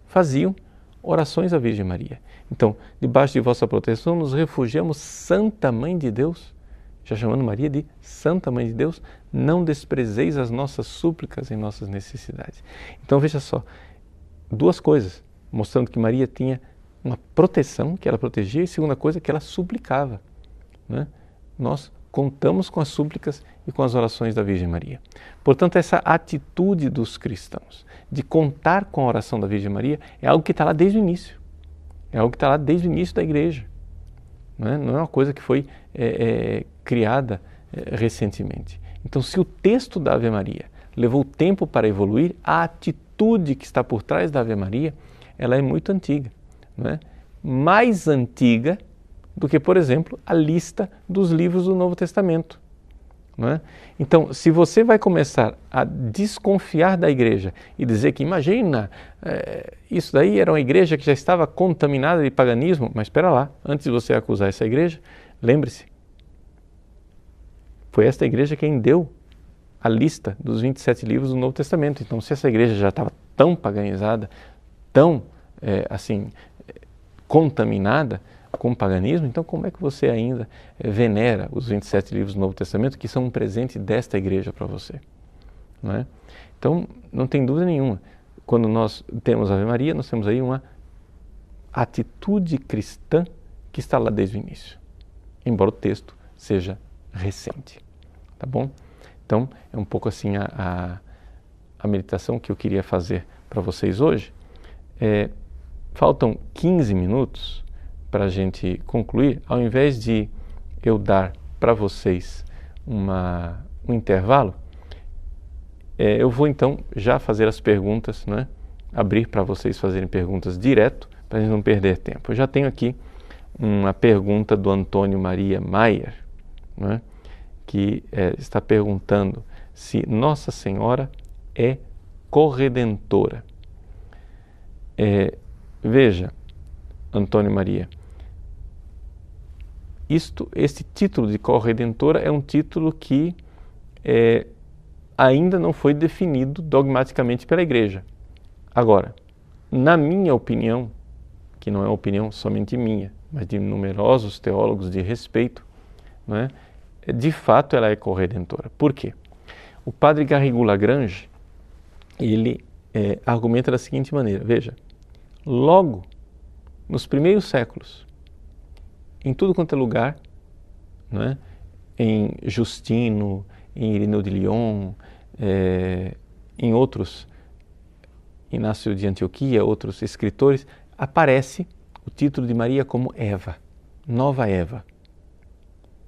faziam orações à Virgem Maria. Então, debaixo de vossa proteção, nos refugiamos, Santa Mãe de Deus, já chamando Maria de Santa Mãe de Deus, não desprezeis as nossas súplicas em nossas necessidades. Então, veja só, duas coisas, mostrando que Maria tinha uma proteção, que ela protegia, e segunda coisa, que ela suplicava, né? Nós contamos com as súplicas e com as orações da Virgem Maria. Portanto, essa atitude dos cristãos de contar com a oração da Virgem Maria é algo que está lá desde o início. É algo que está lá desde o início da igreja. Não é uma coisa que foi criada recentemente. Então, se o texto da Ave Maria levou tempo para evoluir, a atitude que está por trás da Ave Maria, ela é muito antiga. Não é? Mais antiga do que, por exemplo, a lista dos livros do Novo Testamento. Não é? Então, se você vai começar a desconfiar da igreja e dizer que, imagina, isso daí era uma igreja que já estava contaminada de paganismo, mas espera lá, antes de você acusar essa igreja, lembre-se, foi esta igreja quem deu a lista dos 27 livros do Novo Testamento. Então, se essa igreja já estava tão paganizada, tão, contaminada com o paganismo, então como é que você ainda venera os 27 livros do Novo Testamento, que são um presente desta igreja para você? Não é? Então, não tem dúvida nenhuma, quando nós temos a Ave Maria, nós temos aí uma atitude cristã que está lá desde o início, embora o texto seja recente, tá bom? Então, é um pouco assim a meditação que eu queria fazer para vocês hoje. Faltam 15 minutos para a gente concluir. Ao invés de eu dar para vocês um intervalo, eu vou então já fazer as perguntas, né? Abrir para vocês fazerem perguntas direto, para a gente não perder tempo. Eu já tenho aqui uma pergunta do Antônio Maria Maier, né? Que está perguntando se Nossa Senhora é corredentora. Veja, Antônio Maria, este título de corredentora é um título que ainda não foi definido dogmaticamente pela Igreja. Agora, na minha opinião, que não é uma opinião somente minha, mas de numerosos teólogos de respeito, né, de fato ela é corredentora. Por quê? O padre Garrigou Lagrange, ele argumenta da seguinte maneira, veja, logo nos primeiros séculos, em tudo quanto é lugar, né, em Justino, em Irineu de Lyon, em outros, Inácio de Antioquia, outros escritores, aparece o título de Maria como Eva, Nova Eva,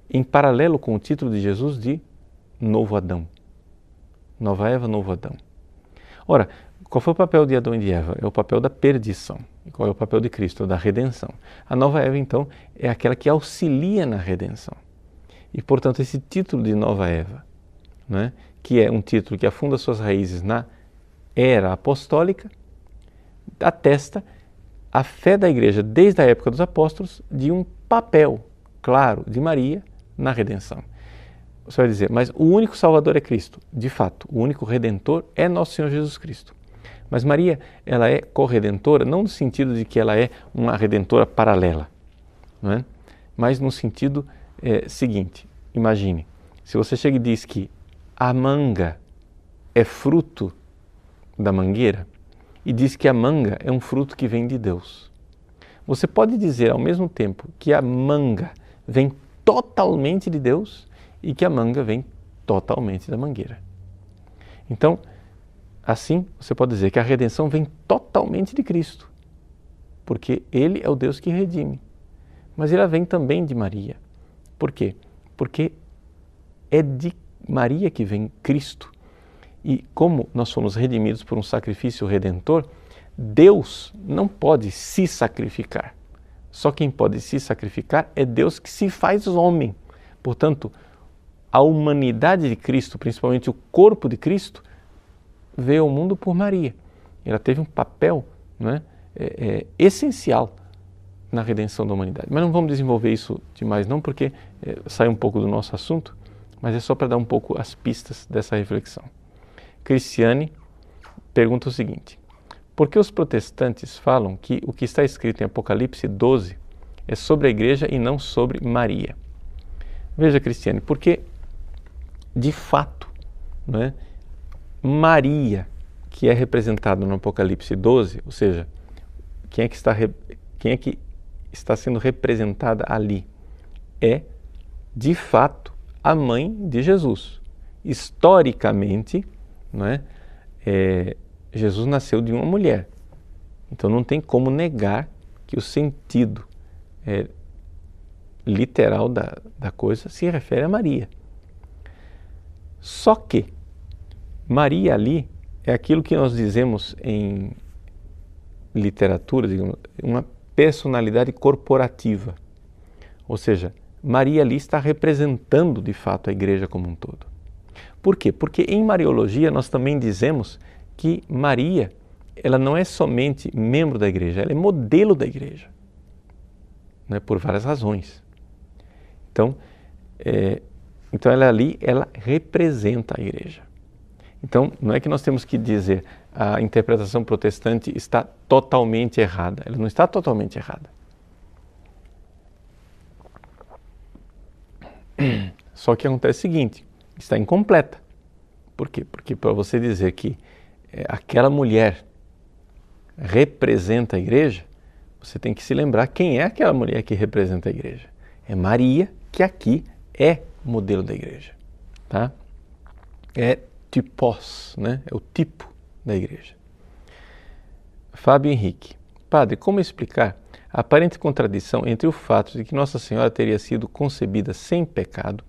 em paralelo com o título de Jesus de Novo Adão. Nova Eva, Novo Adão. Ora, qual foi o papel de Adão e de Eva? É o papel da perdição. E qual é o papel de Cristo? Da redenção. A Nova Eva, então, é aquela que auxilia na redenção. E, portanto, esse título de Nova Eva, né, que é um título que afunda suas raízes na era apostólica, atesta a fé da Igreja, desde a época dos apóstolos, de um papel claro de Maria na redenção. Você vai dizer, mas o único Salvador é Cristo. De fato, o único Redentor é Nosso Senhor Jesus Cristo. Mas Maria, ela é corredentora, não no sentido de que ela é uma redentora paralela, não é? Mas no sentido seguinte, imagine, se você chega e diz que a manga é fruto da mangueira e diz que a manga é um fruto que vem de Deus. Você pode dizer ao mesmo tempo que a manga vem totalmente de Deus e que a manga vem totalmente da mangueira. Então, assim, você pode dizer que a redenção vem totalmente de Cristo, porque Ele é o Deus que redime. Mas ela vem também de Maria. Por quê? Porque é de Maria que vem Cristo. E como nós fomos redimidos por um sacrifício redentor, Deus não pode se sacrificar. Só quem pode se sacrificar é Deus que se faz homem. Portanto, a humanidade de Cristo, principalmente o corpo de Cristo, veio ao mundo por Maria. Ela teve um papel, né, essencial na redenção da humanidade. Mas não vamos desenvolver isso demais não, porque sai um pouco do nosso assunto, mas é só para dar um pouco as pistas dessa reflexão. Cristiane pergunta o seguinte: por que os protestantes falam que o que está escrito em Apocalipse 12 é sobre a igreja e não sobre Maria? Veja, Cristiane, porque de fato, né, Maria, que é representada no Apocalipse 12, ou seja, quem é que está sendo representada ali? É, de fato, a mãe de Jesus. Historicamente, né, Jesus nasceu de uma mulher. Então não tem como negar que o sentido literal da coisa se refere a Maria. Só que Maria ali é aquilo que nós dizemos em literatura, digamos, uma personalidade corporativa. Ou seja, Maria ali está representando de fato a igreja como um todo. Por quê? Porque em Mariologia nós também dizemos que Maria, ela não é somente membro da igreja, ela é modelo da igreja, né, por várias razões. Então ela ali, ela representa a igreja. Então, não é que nós temos que dizer a interpretação protestante está totalmente errada. Ela não está totalmente errada. Só que acontece o seguinte, está incompleta. Por quê? Porque para você dizer que aquela mulher representa a igreja, você tem que se lembrar quem é aquela mulher que representa a igreja. É Maria, que aqui é o modelo da igreja. Tá? É tipos, né? É o tipo da igreja. Fábio Henrique. Padre, como explicar a aparente contradição entre o fato de que Nossa Senhora teria sido concebida sem pecado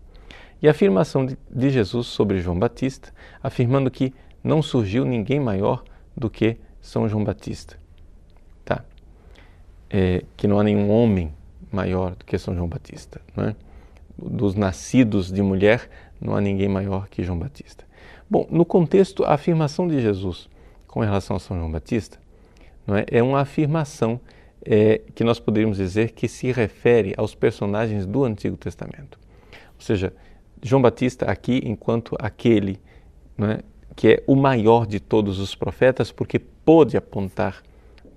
e a afirmação de Jesus sobre João Batista, afirmando que não surgiu ninguém maior do que São João Batista? Tá. Que não há nenhum homem maior do que São João Batista. Não é? Dos nascidos de mulher, não há ninguém maior que João Batista. Bom, no contexto, a afirmação de Jesus com relação a São João Batista não é uma afirmação que nós poderíamos dizer que se refere aos personagens do Antigo Testamento. Ou seja, João Batista aqui enquanto aquele não é, que é o maior de todos os profetas porque pôde apontar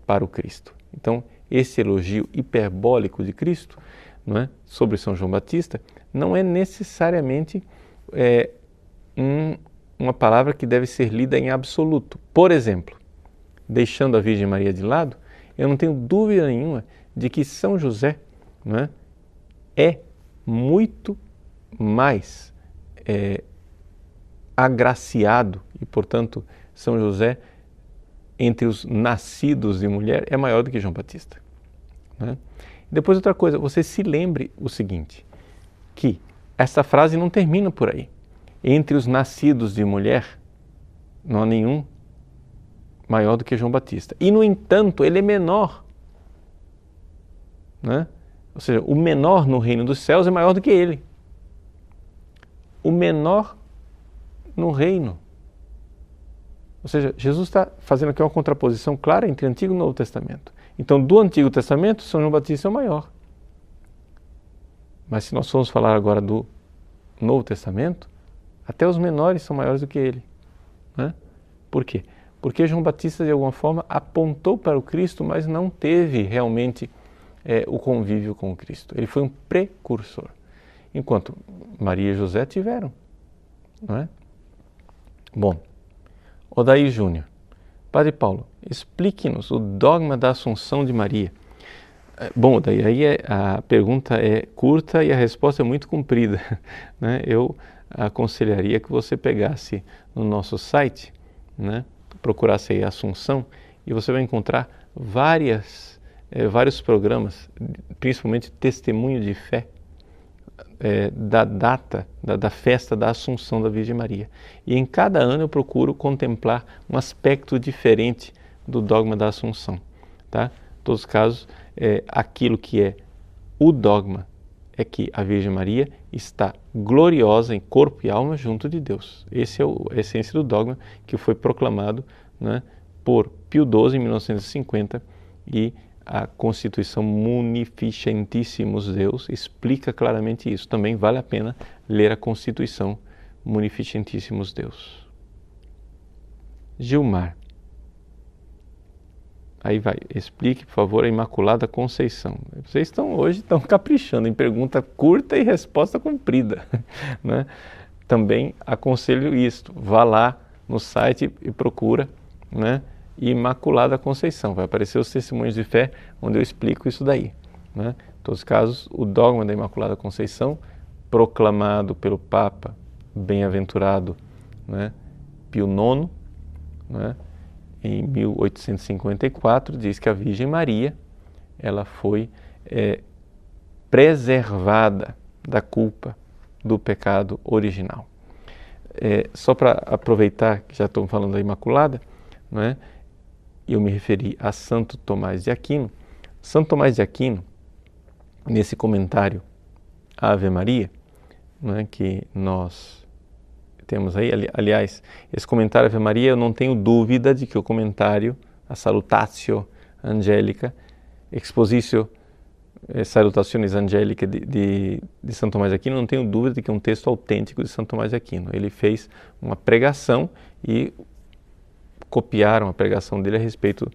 para o Cristo. Então, esse elogio hiperbólico de Cristo não é, sobre São João Batista não é necessariamente uma palavra que deve ser lida em absoluto. Por exemplo, deixando a Virgem Maria de lado, eu não tenho dúvida nenhuma de que São José não é muito mais agraciado e, portanto, São José, entre os nascidos de mulher, é maior do que João Batista. Não é? Depois, outra coisa, você se lembre o seguinte, que essa frase não termina por aí. Entre os nascidos de mulher, não há nenhum maior do que João Batista. E, no entanto, ele é menor. Né? Ou seja, o menor no reino dos céus é maior do que ele. O menor no reino. Ou seja, Jesus está fazendo aqui uma contraposição clara entre Antigo e Novo Testamento. Então, do Antigo Testamento, São João Batista é o maior. Mas se nós formos falar agora do Novo Testamento, até os menores são maiores do que ele. Né? Por quê? Porque João Batista, de alguma forma, apontou para o Cristo, mas não teve realmente o convívio com o Cristo. Ele foi um precursor. Enquanto Maria e José tiveram. Não é? Bom, Odair Júnior. Padre Paulo, explique-nos o dogma da Assunção de Maria. Bom, daí aí a pergunta é curta e a resposta é muito comprida. Né? Eu aconselharia que você pegasse no nosso site, né? Procurasse aí Assunção e você vai encontrar vários programas, principalmente testemunho de fé, da data da festa da Assunção da Virgem Maria. E em cada ano eu procuro contemplar um aspecto diferente do dogma da Assunção. Tá? Em todos os casos, aquilo que é o dogma é que a Virgem Maria está gloriosa em corpo e alma junto de Deus. Esse é a essência do dogma que foi proclamado, né, por Pio XII em 1950 e a Constituição Munificentissimus Deus explica claramente isso. Também vale a pena ler a Constituição Munificentissimus Deus. Gilmar. Aí vai, explique, por favor, a Imaculada Conceição. Vocês hoje estão caprichando em pergunta curta e resposta comprida. Né? Também aconselho isto, vá lá no site e procura, né, Imaculada Conceição. Vai aparecer os testemunhos de fé, onde eu explico isso daí. Né? Em todos os casos, o dogma da Imaculada Conceição, proclamado pelo Papa bem-aventurado, né, Pio IX, né, em 1854, diz que a Virgem Maria ela foi preservada da culpa do pecado original. Só para aproveitar que já estou falando da Imaculada, né, eu me referi a Santo Tomás de Aquino. Santo Tomás de Aquino, nesse comentário à Ave Maria, né, que nós temos aí, aliás, esse comentário à Ave Maria, eu não tenho dúvida de que o comentário, a Salutatio Angelica, Expositio Salutationis Angelica de Santo Tomás de Aquino, não tenho dúvida de que é um texto autêntico de Santo Tomás de Aquino. Ele fez uma pregação e copiaram a pregação dele a respeito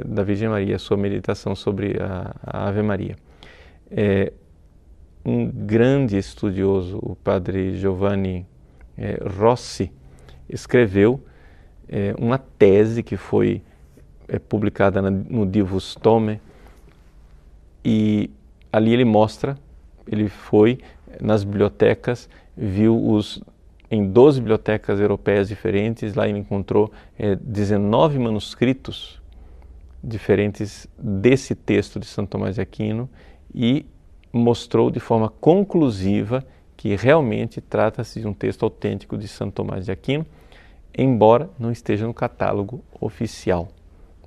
da Virgem Maria, a sua meditação sobre a Ave Maria. Um grande estudioso, o padre Giovanni Rossi, escreveu uma tese que foi publicada no Divus Tome, ali ele mostra, ele foi nas bibliotecas, viu em 12 bibliotecas europeias diferentes, lá ele encontrou 19 manuscritos diferentes desse texto de Santo Tomás de Aquino e mostrou de forma conclusiva que realmente trata-se de um texto autêntico de Santo Tomás de Aquino, embora não esteja no catálogo oficial,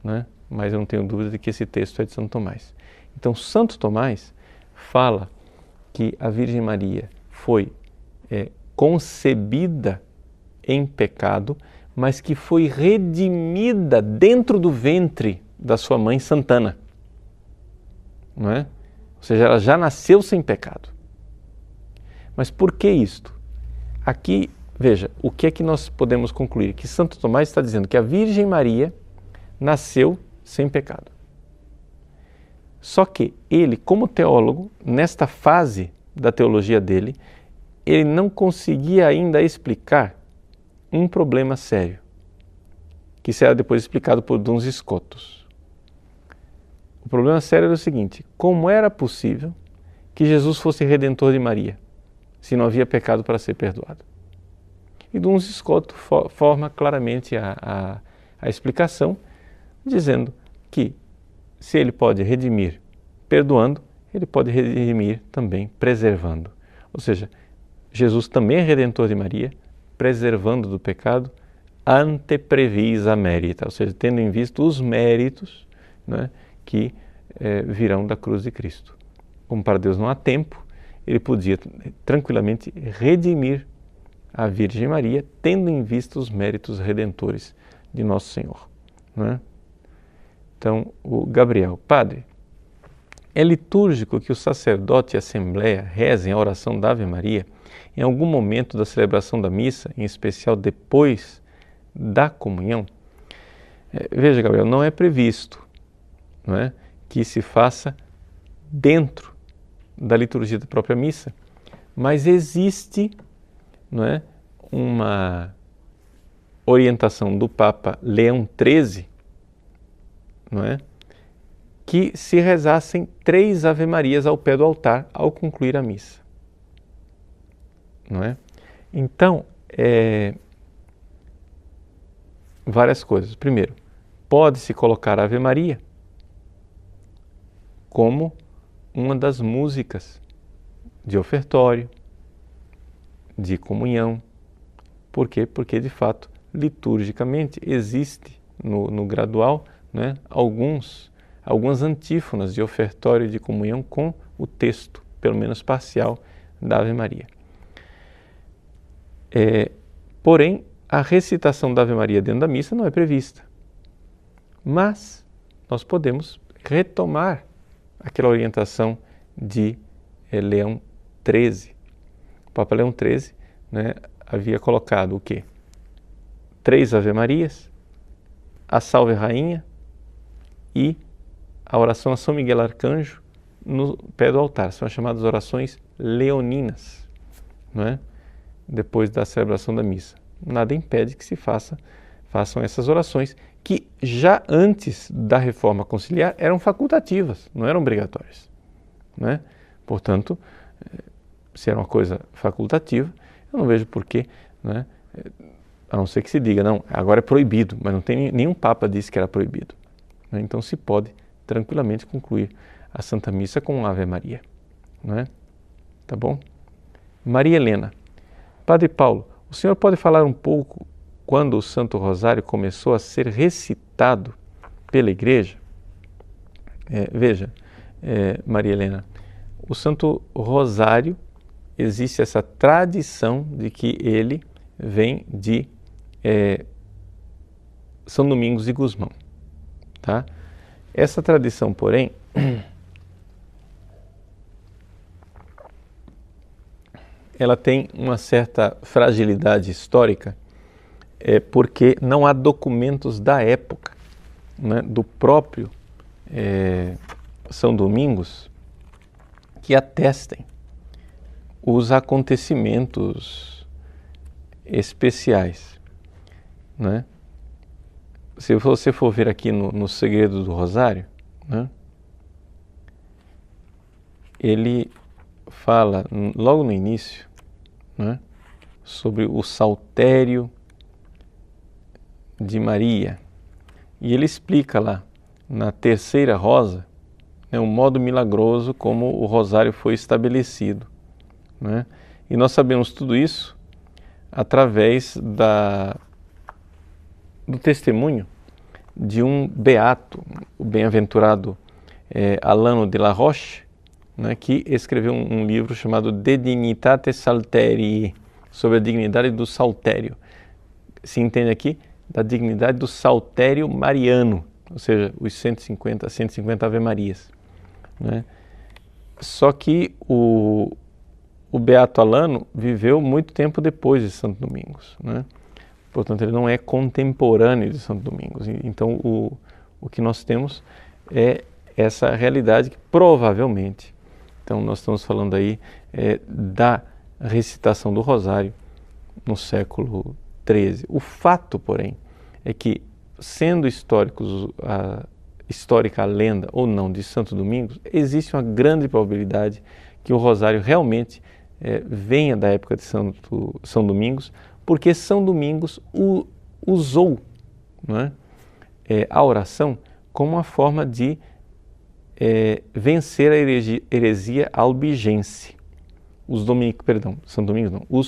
né? Mas eu não tenho dúvida de que esse texto é de Santo Tomás. Então, Santo Tomás fala que a Virgem Maria foi concebida em pecado, mas que foi redimida dentro do ventre da sua mãe Santana, não é? Ou seja, ela já nasceu sem pecado. Mas por que isto? Aqui, veja, o que é que nós podemos concluir? Que Santo Tomás está dizendo que a Virgem Maria nasceu sem pecado. Só que ele, como teólogo, nesta fase da teologia dele, ele não conseguia ainda explicar um problema sério, que será depois explicado por Duns Scotus. O problema sério era o seguinte: como era possível que Jesus fosse redentor de Maria, se não havia pecado para ser perdoado? E Duns Scotus forma claramente a explicação, dizendo que se ele pode redimir perdoando, ele pode redimir também preservando. Ou seja, Jesus também é redentor de Maria, preservando do pecado, anteprovisa merita, ou seja, tendo em vista os méritos, né, que virão da cruz de Cristo. Como para Deus não há tempo, ele podia tranquilamente redimir a Virgem Maria, tendo em vista os méritos redentores de Nosso Senhor, né? Então, o Gabriel: Padre, é litúrgico que o sacerdote e a assembleia rezem a oração da Ave Maria em algum momento da celebração da missa, em especial depois da comunhão? Veja, Gabriel, não é previsto, não é, que se faça dentro da liturgia da própria missa, mas existe, não é, uma orientação do Papa Leão XIII, não é, que se rezassem 3 Ave-Marias ao pé do altar ao concluir a missa, não é? Então, várias coisas. Primeiro, pode-se colocar a Ave Maria como uma das músicas de ofertório, de comunhão. Por quê? Porque, de fato, liturgicamente existe no gradual, né, algumas antífonas de ofertório e de comunhão com o texto, pelo menos parcial, da Ave Maria. Porém, a recitação da Ave Maria dentro da missa não é prevista. Mas nós podemos retomar aquela orientação de Leão XIII. O Papa Leão XIII, né, havia colocado o quê? 3 Ave-Marias, a Salve Rainha e a oração a São Miguel Arcanjo no pé do altar. São as chamadas orações leoninas, não é? Depois da celebração da missa. Nada impede que se façam essas orações, que já antes da reforma conciliar eram facultativas, não eram obrigatórias, não é? Portanto, se era uma coisa facultativa, eu não vejo porquê, né, a não ser que se diga, não, agora é proibido, mas não tem nenhum Papa disse que era proibido, né? Então se pode tranquilamente concluir a Santa Missa com Ave Maria, não é? Tá bom? Maria Helena: Padre Paulo, o senhor pode falar um pouco quando o Santo Rosário começou a ser recitado pela Igreja? Veja, Maria Helena, o Santo Rosário, existe essa tradição de que ele vem de São Domingos de Gusmão, tá? Essa tradição, porém, ela tem uma certa fragilidade histórica, porque não há documentos da época, né, do próprio São Domingos que atestem os acontecimentos especiais, né? Se você for ver aqui no Segredo do Rosário, né, ele fala logo no início, né, sobre o saltério de Maria. E ele explica lá, na terceira rosa, né, o modo milagroso como o rosário foi estabelecido, né? E nós sabemos tudo isso através do testemunho de um beato, o bem-aventurado Alano de la Roche, né, que escreveu um livro chamado De Dignitate Salterii, sobre a dignidade do saltério. Se entende aqui da dignidade do saltério mariano, ou seja, os 150 Ave Marias, né? Só que o Beato Alano viveu muito tempo depois de Santo Domingos, né? Portanto, ele não é contemporâneo de Santo Domingos. Então, o que nós temos é essa realidade que provavelmente, então nós estamos falando aí da recitação do Rosário no século XIII. O fato, porém, é que, sendo histórica a lenda ou não de Santo Domingos, existe uma grande probabilidade que o Rosário realmente venha da época de São Domingos, porque São Domingos usou, não é, a oração como uma forma de vencer a heresia albigense. Os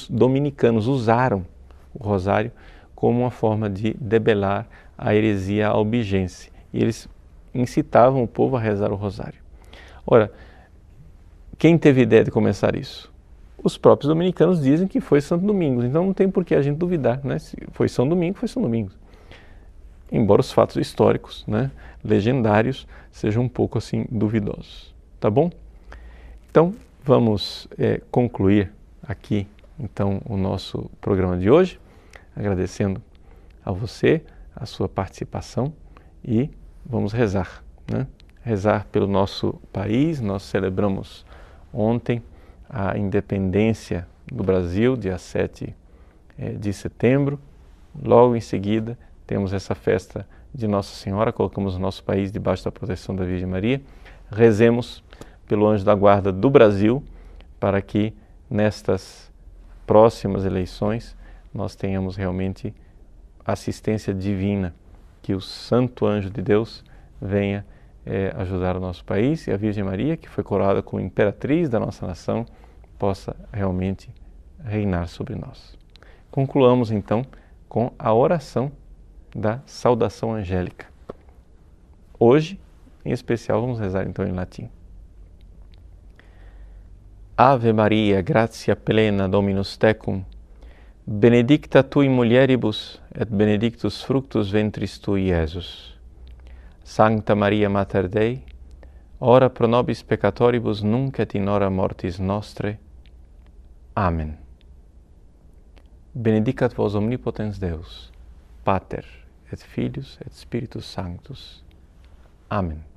dominicanos usaram o Rosário como uma forma de debelar a heresia albigense. E eles incitavam o povo a rezar o Rosário. Ora, quem teve ideia de começar isso? Os próprios dominicanos dizem que foi Santo Domingos, então não tem por que a gente duvidar, né? Se foi São Domingos, foi São Domingos. Embora os fatos históricos, né, legendários, sejam um pouco assim duvidosos. Tá bom? Então, vamos concluir aqui então o nosso programa de hoje, agradecendo a você, a sua participação, e vamos rezar, né? Rezar pelo nosso país. Nós celebramos ontem a independência do Brasil, dia 7 de setembro. Logo em seguida temos essa festa de Nossa Senhora, colocamos o nosso país debaixo da proteção da Virgem Maria. Rezemos pelo anjo da guarda do Brasil, para que nestas próximas eleições nós tenhamos realmente assistência divina, que o Santo Anjo de Deus venha ajudar o nosso país, e a Virgem Maria, que foi coroada como imperatriz da nossa nação, possa realmente reinar sobre nós. Concluamos então com a oração da saudação angélica. Hoje, em especial, vamos rezar então em latim. Ave Maria, gratia plena, Dominus tecum, benedicta tui mulieribus, et benedictus fructus ventris tui, Iesus. Sancta Maria Mater Dei, ora pro nobis peccatoribus, nunc et in hora mortis nostre. Amen. Benedicat vos omnipotens Deus, Pater, et Filius, et Spiritus Sanctus. Amen.